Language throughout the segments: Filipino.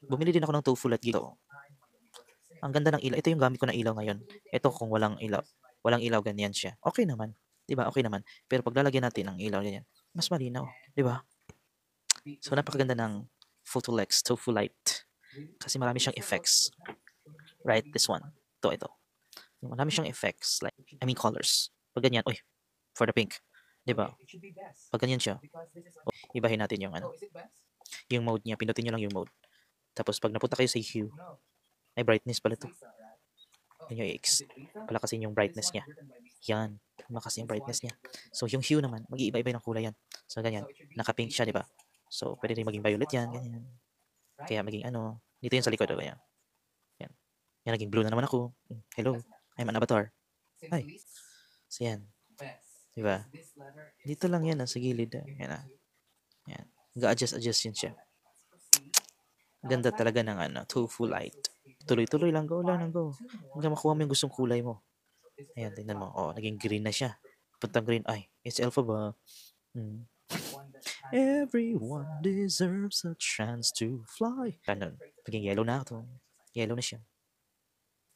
Bumili din ako ng tofu light dito. Ang ganda ng ilaw. Ito yung gamit ko na ilaw ngayon. Ito kung walang ilaw. Walang ilaw, ganyan siya. Okay naman. 'Di ba? Okay naman. Pero pag lalagyan natin ng ilaw ganyan, mas malinaw, 'di ba? So napakaganda ng Photolex Tofu Light. Kasi marami siyang effects. Right? This one. Ito. Marami siyang effects. Like, I mean colors. Pag ganyan, uy, for the pink. 'Di ba? Pag ganyan siya, ibahin natin yung ano, yung mode niya. Pindutin nyo lang yung mode. Tapos pag napunta kayo sa hue, ay brightness pala to. Yan yung X. Palakasin yung brightness niya. Yan. Lumakasin yung brightness niya. So yung hue naman, mag-iiba-iba ng kulay yan. So ganyan, naka-pink siya, di ba? So pwede rin maging violet yan, ganyan. Kaya maging ano, dito yan sa likod, o yan. Yan. Yan, naging blue na naman ako. Hello, I'm an avatar. Ay. So yan. Diba? Dito lang yan, sa gilid. Yan na. Yan. Ga-adjust yun siya. Ganda talaga ng ano, tofu light. Tuloy-tuloy lang, go lang, go. Hanggang makuha mo yung gustong kulay mo. Ayan, tingnan mo. Oh, naging green na siya. Puntang green. Ay, it's alpha ba? Everyone deserves a chance to fly. Ganun. Naging yellow na ito. Yellow na siya.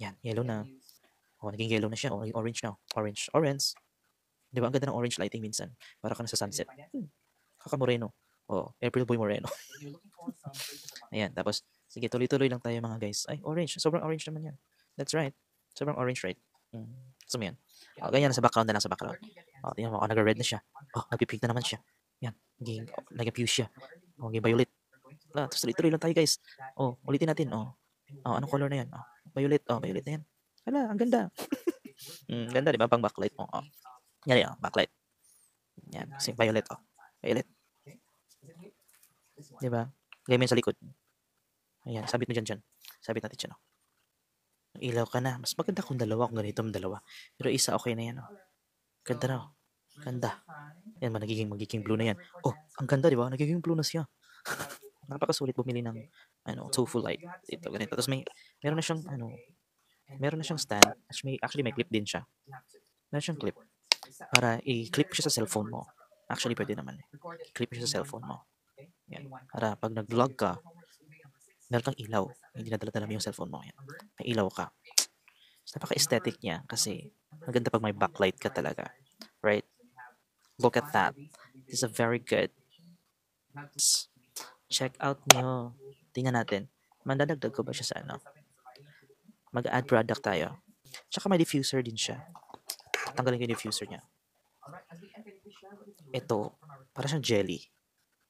Yan, yellow na. Oh, naging yellow na siya. Oh, orange na. Orange. Di ba? Ang ganda ng orange lighting minsan. Para ka na sa sunset. Kakamoreno. Oh, April Boy Moreno. Ayan, tapos, sige, tuloy-tuloy lang tayo mga guys. Ay, orange. Sobrang orange naman yan. That's right. Sobrang orange, right? So, yan. Oh, ganyan, sa background na lang sa background. Oh, tingnan mo, nag-red na siya. Oh, nag-pink na naman siya. Yan, naging fuchsia. Oh, naging violet. Tapos tuloy-tuloy lang tayo guys. Oh, ulitin natin. Oh, anong color na yan? Oh, violet. Oh, violet na yan. Hala, ang ganda. Ganda, di ba? Pang backlight mo. Oh. Yan, backlight. Yan, kasi violet. Oh, violet. Di ba? Gaya mo sa likod. Ayan, sabit mo dyan. Sabit natin dyan. Oh. Ilaw ka na. Mas maganda kung dalawa, kung ganito dalawa. Pero isa okay na yan. Oh. Ganda na. Oh. Ganda. Yan, magiging blue na yan. Oh, ang ganda, di ba? Nagiging blue na siya. Napakasulit bumili ng tofu light. Ito, ganito. Tapos meron na siyang stand. Actually, may clip din siya. Meron siyang clip. Para i-clip siya sa cellphone mo. Actually, pwede naman. I-clip siya sa cellphone mo. Yan. Para pag nag-vlog ka, meron kang ilaw. Hindi nadala-dala mo yung cellphone mo. Yan. May ilaw ka. Napaka-aesthetic niya kasi maganda pag may backlight ka talaga. Right? Look at that. This is a very good. Check out nyo. Tingnan natin. Mandadagdag ko ba siya sa ano? Mag-add product tayo. Tsaka may diffuser din siya. Tanggalin ko yung diffuser niya. Ito, para siyang jelly.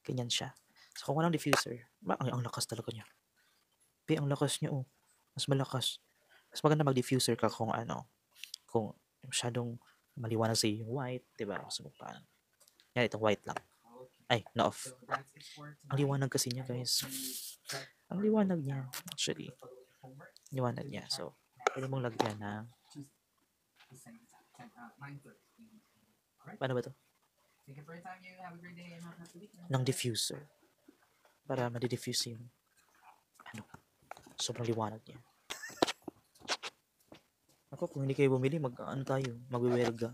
Ganyan siya. So kung walang diffuser, ang lakas talaga niya. Ang lakas niya, oh. Mas malakas. Mas maganda mag-diffuser ka kung kung masyadong maliwanag sa yung white, diba? So, yan, itong white lang. Ay, na-off. Ang liwanag kasi niya, guys. Ang liwanag niya, actually. Liwanag niya. So, pwede mong lagyan ng paano ba to? Ng diffuser. Para madi-diffuse yung sobrang liwanag niya. Ako, kung hindi kayo bumili, mag-ano tayo? Magwe-welga.